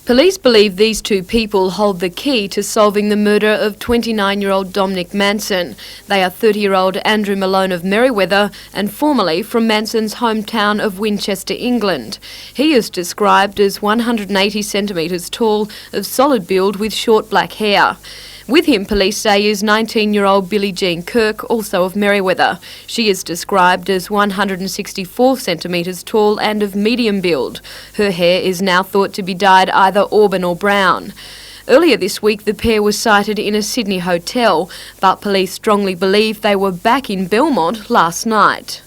Police believe these two people hold the key to solving the murder of 29-year-old Dominic Manson. They are 30-year-old Andrew Malone of Merewether and formerly from Manson's hometown of Winchester, England. He is described as 180 centimetres tall, of solid build with short black hair. With him, police say, is 19-year-old Billie Jean Kirk, also of Merewether. She is described as 164 centimetres tall and of medium build. Her hair is now thought to be dyed either auburn or brown. Earlier this week, the pair was sighted in a Sydney hotel, but police strongly believe they were back in Belmont last night.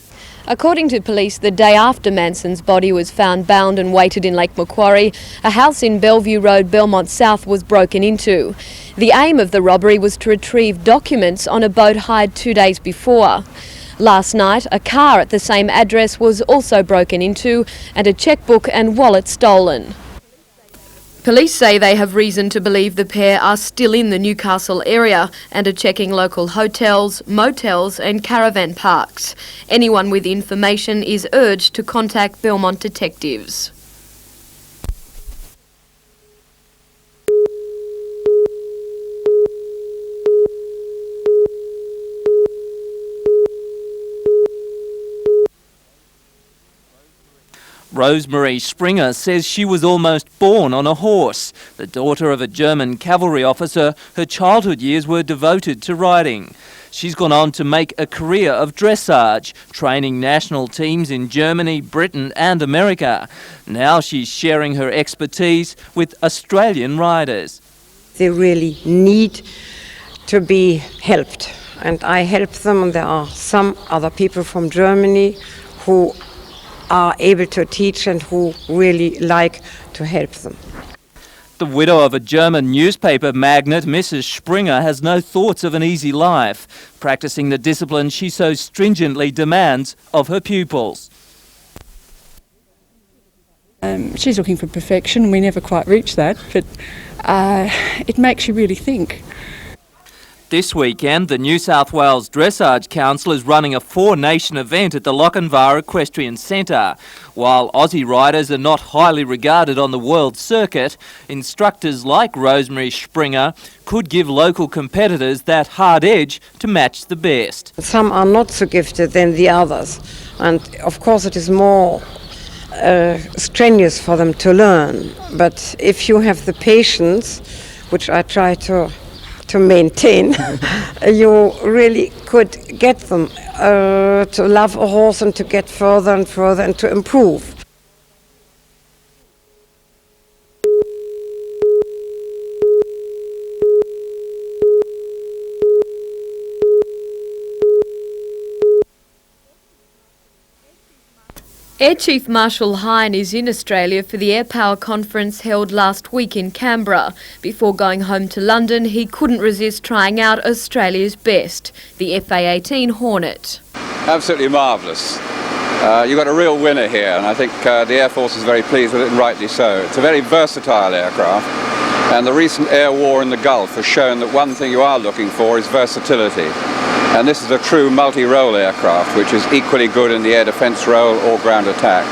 According to police, the day after Manson's body was found bound and weighted in Lake Macquarie, a house in Bellevue Road, Belmont South, was broken into. The aim of the robbery was to retrieve documents on a boat hired 2 days before. Last night, a car at the same address was also broken into and a chequebook and wallet stolen. Police say they have reason to believe the pair are still in the Newcastle area and are checking local hotels, motels and caravan parks. Anyone with information is urged to contact Belmont detectives. Rosemary Springer says she was almost born on a horse. The daughter of a German cavalry officer, her childhood years were devoted to riding. She's gone on to make a career of dressage, training national teams in Germany, Britain and America. Now she's sharing her expertise with Australian riders. They really need to be helped, and I help them, and there are some other people from Germany who are able to teach and who really like to help them. The widow of a German newspaper magnate, Mrs. Springer, has no thoughts of an easy life, practicing the discipline she so stringently demands of her pupils. She's looking for perfection. We never quite reach that, but it makes you really think. This weekend, the New South Wales Dressage Council is running a four-nation event at the Lochinvar Equestrian Centre. While Aussie riders are not highly regarded on the world circuit, instructors like Rosemary Springer could give local competitors that hard edge to match the best. Some are not so gifted than the others, and of course it is more strenuous for them to learn. But if you have the patience, which I try to maintain, you really could get them to love a horse and to get further and further and to improve. Air Chief Marshal Hine is in Australia for the Air Power conference held last week in Canberra. Before going home to London, he couldn't resist trying out Australia's best, the FA-18 Hornet. Absolutely marvellous. You've got a real winner here, and I think the Air Force is very pleased with it, and rightly so. It's a very versatile aircraft, and the recent air war in the Gulf has shown that one thing you are looking for is versatility. And this is a true multi-role aircraft, which is equally good in the air defence role or ground attack.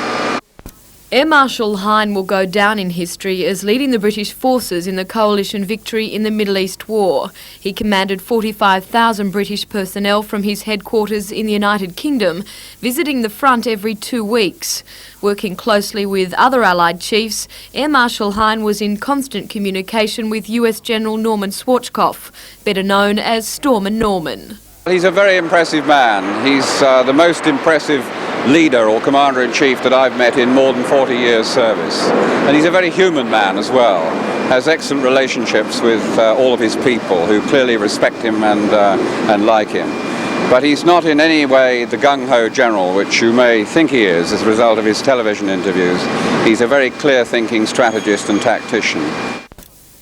Air Marshal Hine will go down in history as leading the British forces in the coalition victory in the Middle East War. He commanded 45,000 British personnel from his headquarters in the United Kingdom, visiting the front every 2 weeks. Working closely with other Allied chiefs, Air Marshal Hine was in constant communication with US General Norman Schwarzkopf, better known as Stormin' Norman. He's a very impressive man. He's the most impressive leader or commander-in-chief that I've met in more than 40 years' service. And he's a very human man as well. Has excellent relationships with all of his people who clearly respect him and like him. But he's not in any way the gung-ho general, which you may think he is as a result of his television interviews. He's a very clear-thinking strategist and tactician.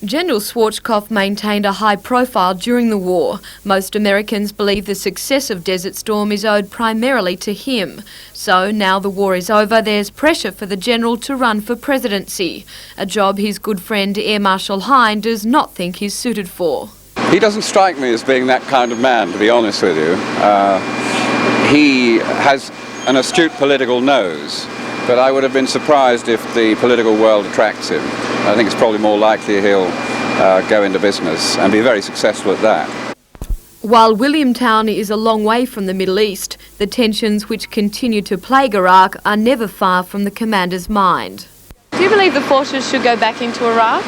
General Schwarzkopf maintained a high profile during the war. Most Americans believe the success of Desert Storm is owed primarily to him. So now the war is over, there's pressure for the general to run for presidency, a job his good friend Air Marshal Hine does not think he's suited for. He doesn't strike me as being that kind of man, to be honest with you. He has an astute political nose. but I would have been surprised if the political world attracts him. I think it's probably more likely he'll go into business and be very successful at that. While Williamtown is a long way from the Middle East, the tensions which continue to plague Iraq are never far from the commander's mind. Do you believe the forces should go back into Iraq?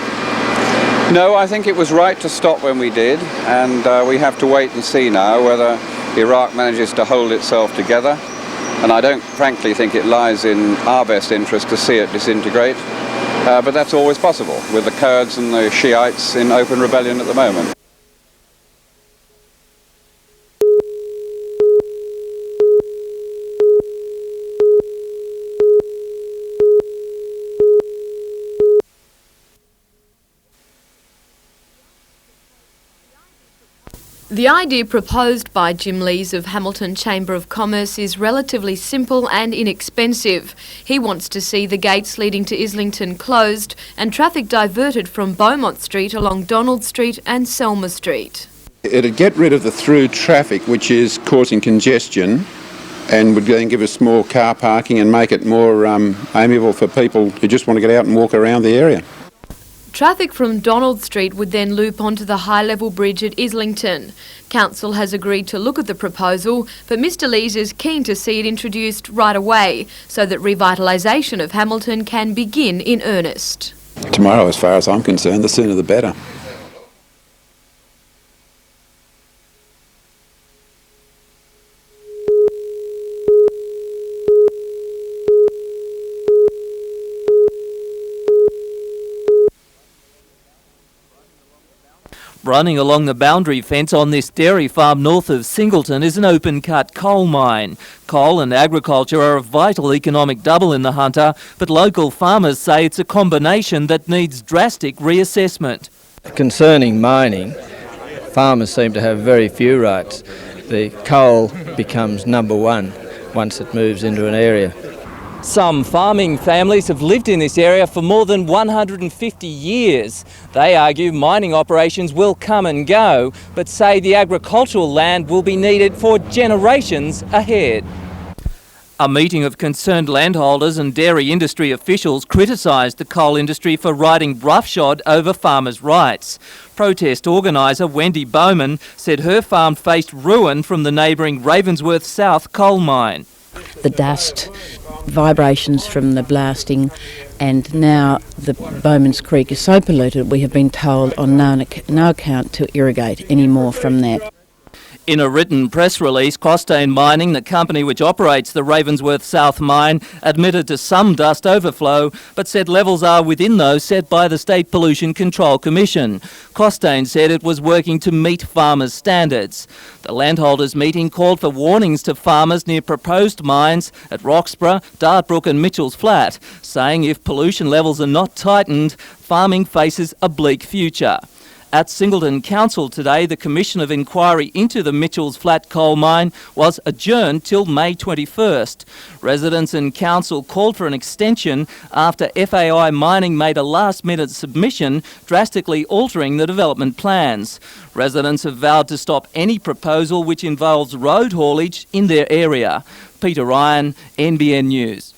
No, I think it was right to stop when we did, and we have to wait and see now whether Iraq manages to hold itself together. And I don't frankly think it lies in our best interest to see it disintegrate, but that's always possible with the Kurds and the Shiites in open rebellion at the moment. The idea proposed by Jim Lees of Hamilton Chamber of Commerce is relatively simple and inexpensive. He wants to see the gates leading to Islington closed and traffic diverted from Beaumont Street along Donald Street and Selma Street. It'd get rid of the through traffic which is causing congestion and would then give us more car parking and make it more amiable for people who just want to get out and walk around the area. Traffic from Donald Street would then loop onto the high-level bridge at Islington. Council has agreed to look at the proposal, but Mr Lees is keen to see it introduced right away so that revitalisation of Hamilton can begin in earnest. Tomorrow, as far as I'm concerned, the sooner the better. Running along the boundary fence on this dairy farm north of Singleton is an open-cut coal mine. Coal and agriculture are a vital economic double in the Hunter, but local farmers say it's a combination that needs drastic reassessment. Concerning mining, farmers seem to have very few rights. The coal becomes number one once it moves into an area. Some farming families have lived in this area for more than 150 years. They argue mining operations will come and go, but say the agricultural land will be needed for generations ahead. A meeting of concerned landholders and dairy industry officials criticised the coal industry for riding roughshod over farmers' rights. Protest organiser Wendy Bowman said her farm faced ruin from the neighbouring Ravensworth South coal mine. The dust, vibrations from the blasting, and now the Bowman's Creek is so polluted we have been told on no account to irrigate any more from that. In a written press release, Costain Mining, the company which operates the Ravensworth South mine, admitted to some dust overflow, but said levels are within those set by the State Pollution Control Commission. Costain said it was working to meet farmers' standards. The landholders' meeting called for warnings to farmers near proposed mines at Roxburgh, Dartbrook and Mitchell's Flat, saying if pollution levels are not tightened, farming faces a bleak future. At Singleton Council today, the Commission of Inquiry into the Mitchell's Flat coal mine was adjourned till May 21st. Residents and Council called for an extension after FAI Mining made a last-minute submission drastically altering the development plans. Residents have vowed to stop any proposal which involves road haulage in their area. Peter Ryan, NBN News.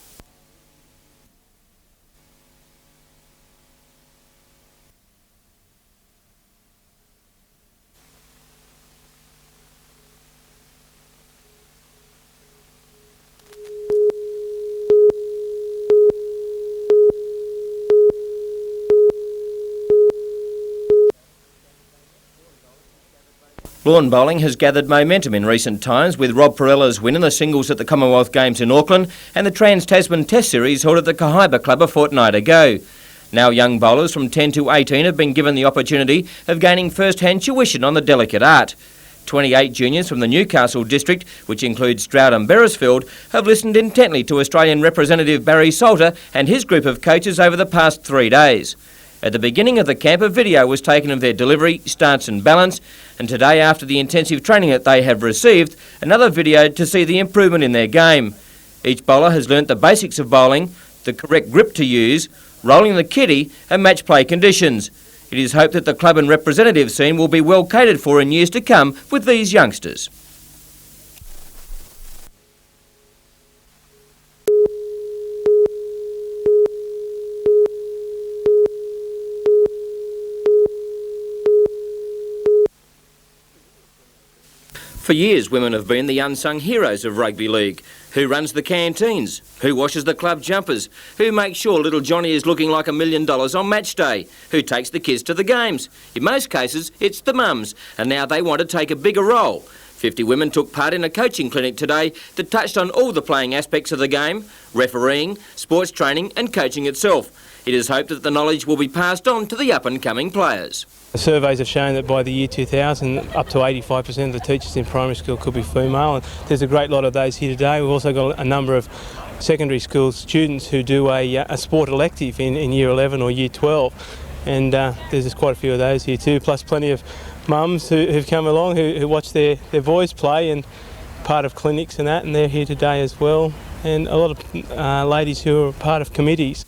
Lawn bowling has gathered momentum in recent times, with Rob Perella's win in the singles at the Commonwealth Games in Auckland and the Trans-Tasman Test Series held at the Cahaiba Club a fortnight ago. Now young bowlers from 10 to 18 have been given the opportunity of gaining first-hand tuition on the delicate art. 28 juniors from the Newcastle district, which includes Stroud and Beresfield, have listened intently to Australian representative Barry Salter and his group of coaches over the past 3 days. At the beginning of the camp, a video was taken of their delivery, stance and balance, and today, after the intensive training that they have received, another video to see the improvement in their game. Each bowler has learnt the basics of bowling, the correct grip to use, rolling the kitty and match play conditions. It is hoped that the club and representative scene will be well catered for in years to come with these youngsters. For years, women have been the unsung heroes of rugby league. Who runs the canteens? Who washes the club jumpers? Who makes sure little Johnny is looking like $1 million on match day? Who takes the kids to the games? In most cases, it's the mums, and now they want to take a bigger role. 50 women took part in a coaching clinic today that touched on all the playing aspects of the game, refereeing, sports training and coaching itself. It is hoped that the knowledge will be passed on to the up-and-coming players. The surveys have shown that by the year 2000, up to 85% of the teachers in primary school could be female, and there's a great lot of those here today. We've also got a number of secondary school students who do a sport elective in year 11 or year 12, and there's quite a few of those here too, plus plenty of mums who've come along who watch their boys play and part of clinics and that, and they're here today as well, and a lot of ladies who are part of committees.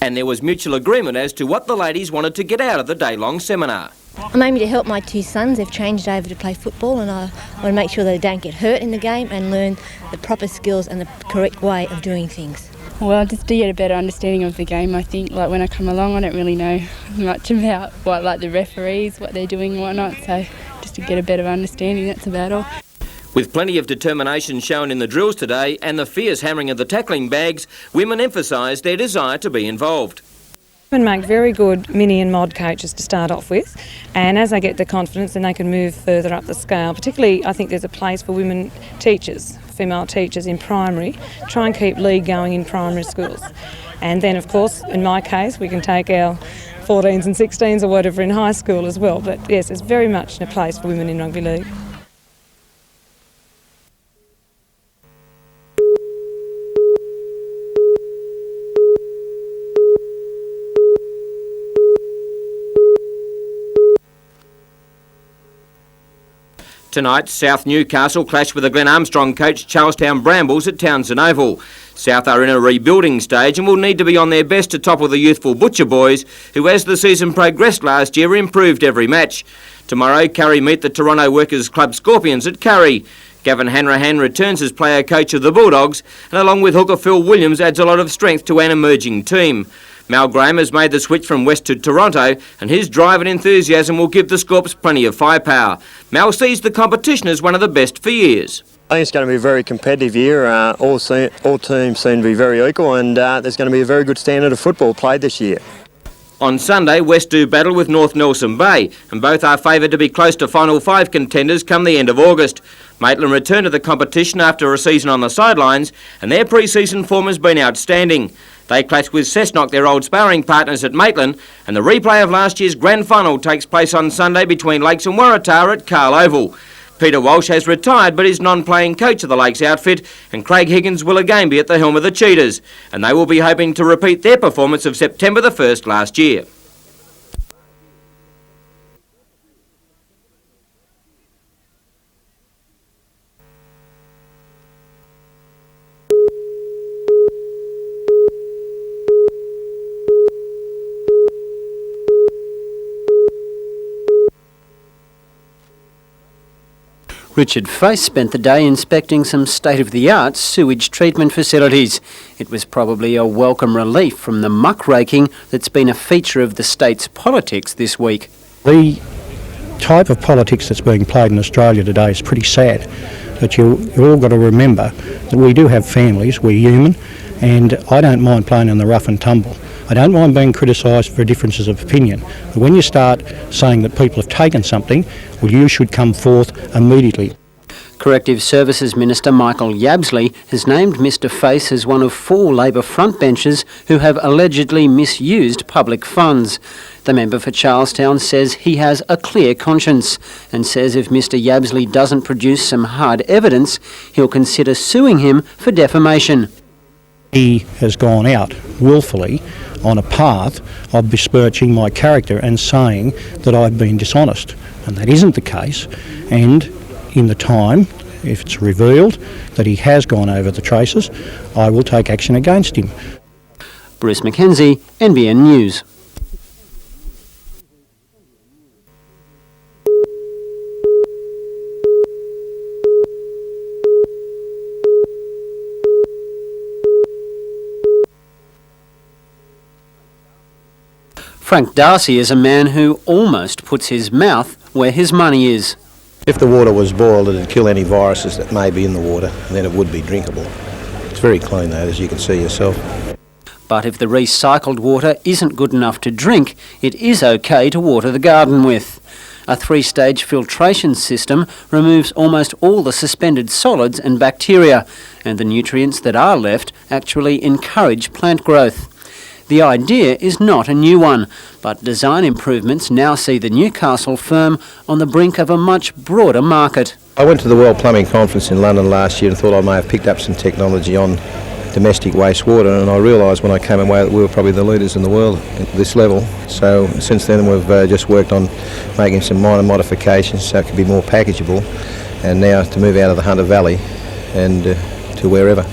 And there was mutual agreement as to what the ladies wanted to get out of the day-long seminar. I'm aiming to help my two sons. They've changed over to play football, and I want to make sure they don't get hurt in the game and learn the proper skills and the correct way of doing things. Well, just to get a better understanding of the game, I think. Like when I come along, I don't really know much about the referees, what they're doing and whatnot, so just to get a better understanding, that's about all. With plenty of determination shown in the drills today and the fierce hammering of the tackling bags, women emphasised their desire to be involved. Women make very good mini and mod coaches to start off with, and as they get the confidence then they can move further up the scale. Particularly I think there's a place for women teachers, female teachers in primary, try and keep league going in primary schools. And then of course in my case we can take our 14s and 16s or whatever in high school as well, but yes, there's very much a place for women in rugby league. Tonight, South Newcastle clash with the Glen Armstrong coach Charlestown Brambles at Townsend Oval. South are in a rebuilding stage and will need to be on their best to topple the youthful Butcher boys, who as the season progressed last year improved every match. Tomorrow, Curry meet the Toronto Workers Club Scorpions at Curry. Gavin Hanrahan returns as player coach of the Bulldogs, and along with hooker Phil Williams adds a lot of strength to an emerging team. Mal Graham has made the switch from West to Toronto, and his drive and enthusiasm will give the Scorps plenty of firepower. Mal sees the competition as one of the best for years. I think it's going to be a very competitive year. All teams seem to be very equal, and there's going to be a very good standard of football played this year. On Sunday, West do battle with North Nelson Bay, and both are favoured to be close to Final 5 contenders come the end of August. Maitland returned to the competition after a season on the sidelines, and their pre-season form has been outstanding. They clash with Cessnock, their old sparring partners at Maitland, and the replay of last year's grand final takes place on Sunday between Lakes and Waratah at Carl Oval. Peter Walsh has retired but is non-playing coach of the Lakes outfit, and Craig Higgins will again be at the helm of the Cheetahs, and they will be hoping to repeat their performance of September the 1st last year. Richard Face spent the day inspecting some state-of-the-art sewage treatment facilities. It was probably a welcome relief from the muckraking that's been a feature of the state's politics this week. The type of politics that's being played in Australia today is pretty sad, but you've all got to remember that we do have families, we're human, and I don't mind playing in the rough and tumble. I don't mind being criticised for differences of opinion, but when you start saying that people have taken something, well, you should come forth immediately. Corrective Services Minister Michael Yabsley has named Mr Face as one of 4 Labor frontbenchers who have allegedly misused public funds. The member for Charlestown says he has a clear conscience and says if Mr Yabsley doesn't produce some hard evidence, he'll consider suing him for defamation. He has gone out willfully on a path of besmirching my character and saying that I've been dishonest, and that isn't the case. And in the time, if it's revealed that he has gone over the traces, I will take action against him. Bruce Mackenzie, NBN News. Frank Darcy is a man who almost puts his mouth where his money is. If the water was boiled, it'd kill any viruses that may be in the water, and then it would be drinkable. It's very clean though, as you can see yourself. But if the recycled water isn't good enough to drink, it is okay to water the garden with. A 3-stage filtration system removes almost all the suspended solids and bacteria, and the nutrients that are left actually encourage plant growth. The idea is not a new one, but design improvements now see the Newcastle firm on the brink of a much broader market. I went to the World Plumbing Conference in London last year and thought I may have picked up some technology on domestic wastewater, and I realised when I came away that we were probably the leaders in the world at this level. So since then we've just worked on making some minor modifications so it can be more packageable, and now to move out of the Hunter Valley and to wherever.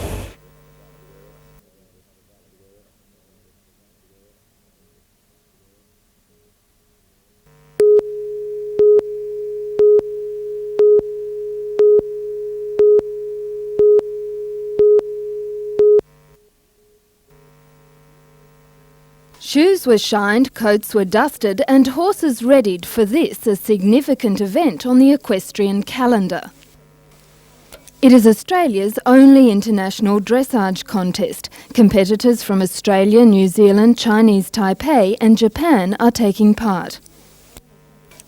Shoes were shined, coats were dusted and horses readied for this, a significant event on the equestrian calendar. It is Australia's only international dressage contest. Competitors from Australia, New Zealand, Chinese Taipei and Japan are taking part.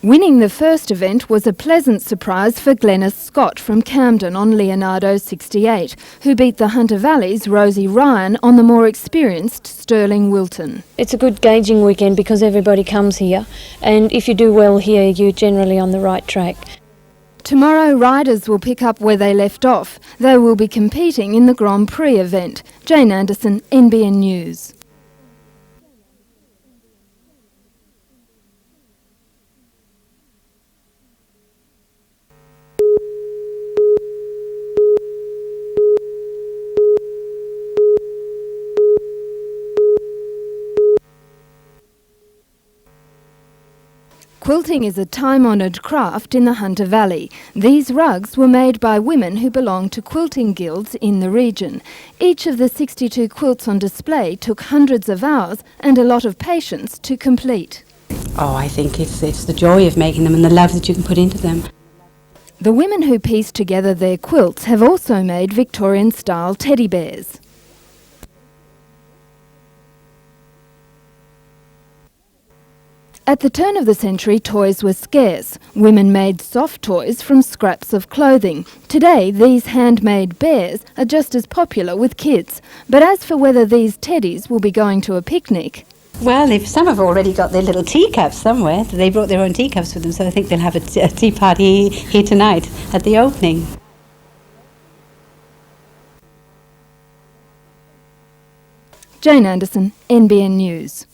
Winning the first event was a pleasant surprise for Glenys Scott from Camden on Leonardo 68, who beat the Hunter Valley's Rosie Ryan on the more experienced Sterling Wilton. It's a good gauging weekend because everybody comes here, and if you do well here, you're generally on the right track. Tomorrow, riders will pick up where they left off. They will be competing in the Grand Prix event. Jane Anderson, NBN News. Quilting is a time-honoured craft in the Hunter Valley. These rugs were made by women who belong to quilting guilds in the region. Each of the 62 quilts on display took hundreds of hours and a lot of patience to complete. Oh, I think it's the joy of making them and the love that you can put into them. The women who pieced together their quilts have also made Victorian-style teddy bears. At the turn of the century, toys were scarce. Women made soft toys from scraps of clothing. Today, these handmade bears are just as popular with kids. But as for whether these teddies will be going to a picnic... Well, if some have already got their little teacups somewhere. They brought their own teacups with them, so I think they'll have a tea party here tonight at the opening. Jane Anderson, NBN News.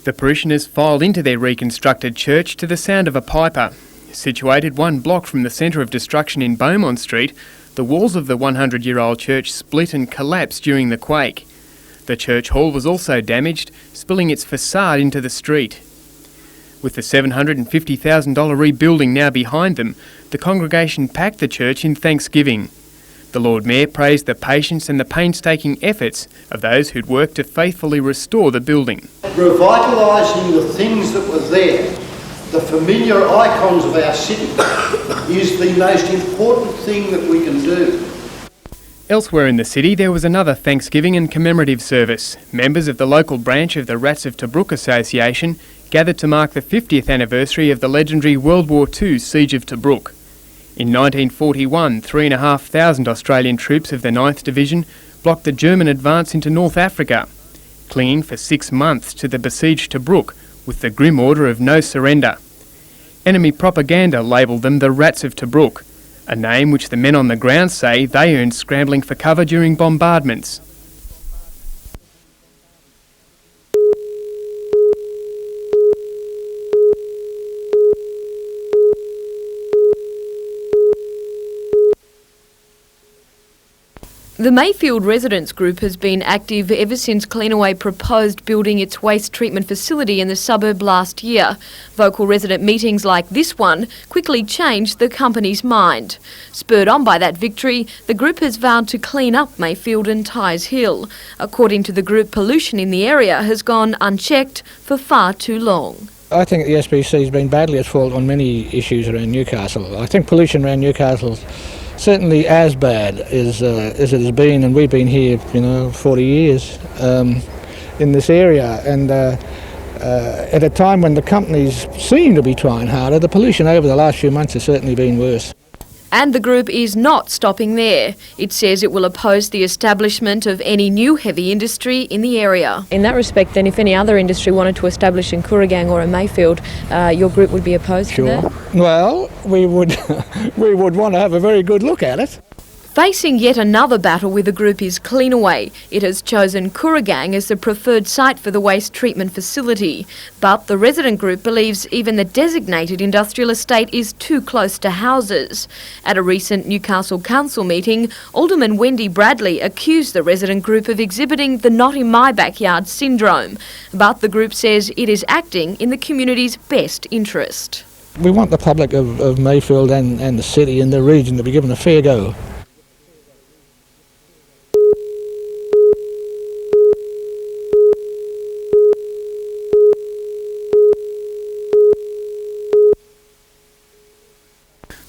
The parishioners filed into their reconstructed church to the sound of a piper. Situated 1 block from the centre of destruction in Beaumont Street, the walls of the 100-year-old church split and collapsed during the quake. The church hall was also damaged, spilling its facade into the street. With the $750,000 rebuilding now behind them, the congregation packed the church in thanksgiving. The Lord Mayor praised the patience and the painstaking efforts of those who'd worked to faithfully restore the building. Revitalising the things that were there, the familiar icons of our city, is the most important thing that we can do. Elsewhere in the city, there was another Thanksgiving and commemorative service. Members of the local branch of the Rats of Tobruk Association gathered to mark the 50th anniversary of the legendary World War II Siege of Tobruk. In 1941, 3,500 Australian troops of the 9th Division blocked the German advance into North Africa, clinging for 6 months to the besieged Tobruk with the grim order of no surrender. Enemy propaganda labelled them the Rats of Tobruk, a name which the men on the ground say they earned scrambling for cover during bombardments. The Mayfield Residents Group has been active ever since Cleanaway proposed building its waste treatment facility in the suburb last year. Vocal resident meetings like this one quickly changed the company's mind. Spurred on by that victory, the group has vowed to clean up Mayfield and Tighes Hill. According to the group, pollution in the area has gone unchecked for far too long. I think the SBC has been badly at fault on many issues around Newcastle. I think pollution around Newcastle certainly as bad as it has been, and we've been here, 40 years in this area, and at a time when the companies seem to be trying harder, the pollution over the last few months has certainly been worse. And the group is not stopping there. It says it will oppose the establishment of any new heavy industry in the area. In that respect, then, if any other industry wanted to establish in Kooragang or in Mayfield, your group would be opposed to that? Well, we would want to have a very good look at it. Facing yet another battle with the group is Cleanaway. It has chosen Kooragang as the preferred site for the waste treatment facility. But the resident group believes even the designated industrial estate is too close to houses. At a recent Newcastle Council meeting, Alderman Wendy Bradley accused the resident group of exhibiting the not in my backyard syndrome. But the group says it is acting in the community's best interest. We want the public of Mayfield and the city and the region to be given a fair go.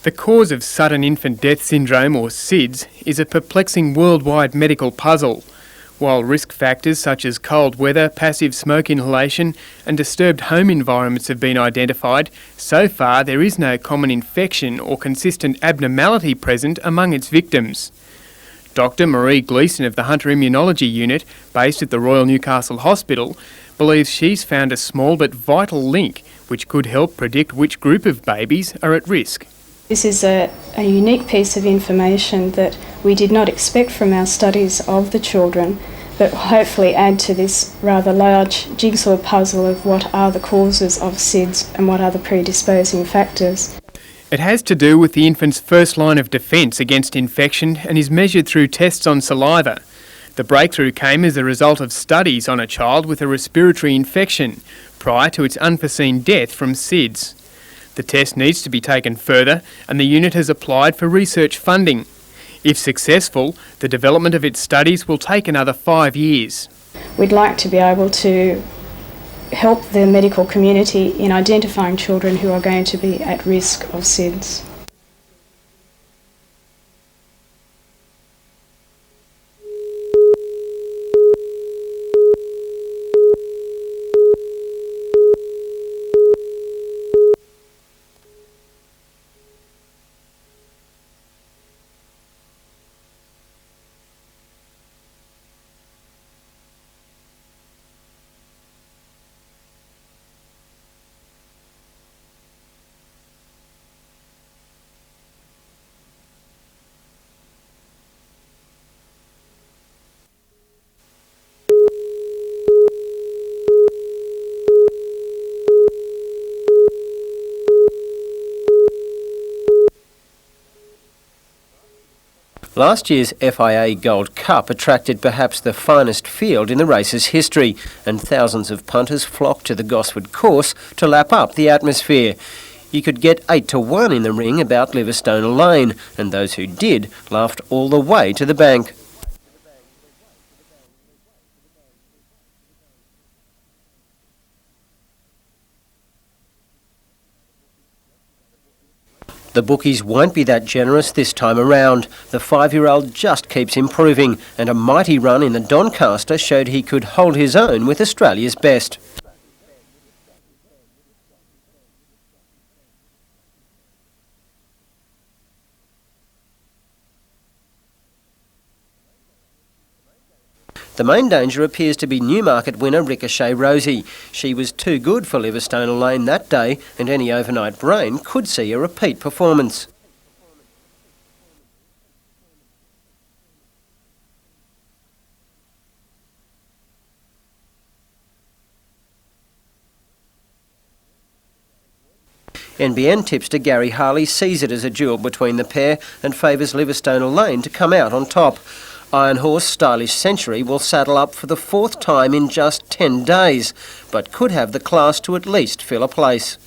The cause of sudden infant death syndrome, or SIDS, is a perplexing worldwide medical puzzle. While risk factors such as cold weather, passive smoke inhalation and disturbed home environments have been identified, so far there is no common infection or consistent abnormality present among its victims. Dr Marie Gleeson of the Hunter Immunology Unit, based at the Royal Newcastle Hospital, believes she's found a small but vital link which could help predict which group of babies are at risk. This is a unique piece of information that we did not expect from our studies of the children, but hopefully add to this rather large jigsaw puzzle of what are the causes of SIDS and what are the predisposing factors. It has to do with the infant's first line of defence against infection and is measured through tests on saliva. The breakthrough came as a result of studies on a child with a respiratory infection prior to its unforeseen death from SIDS. The test needs to be taken further and the unit has applied for research funding. If successful, the development of its studies will take another 5 years. We'd like to be able to help the medical community in identifying children who are going to be at risk of SIDS. Last year's FIA Gold Cup attracted perhaps the finest field in the race's history, and thousands of punters flocked to the Gosford course to lap up the atmosphere. You could get 8 to 1 in the ring about Livingstone Lane, and those who did laughed all the way to the bank. The bookies won't be that generous this time around. The 5-year-old just keeps improving, and a mighty run in the Doncaster showed he could hold his own with Australia's best. The main danger appears to be Newmarket winner Ricochet Rosie. She was too good for Livingstone Lane that day, and any overnight rain could see a repeat performance. NBN tipster Gary Harley sees it as a duel between the pair and favours Livingstone Lane to come out on top. Iron Horse Stylish Century will saddle up for the 4th time in just 10 days, but could have the class to at least fill a place.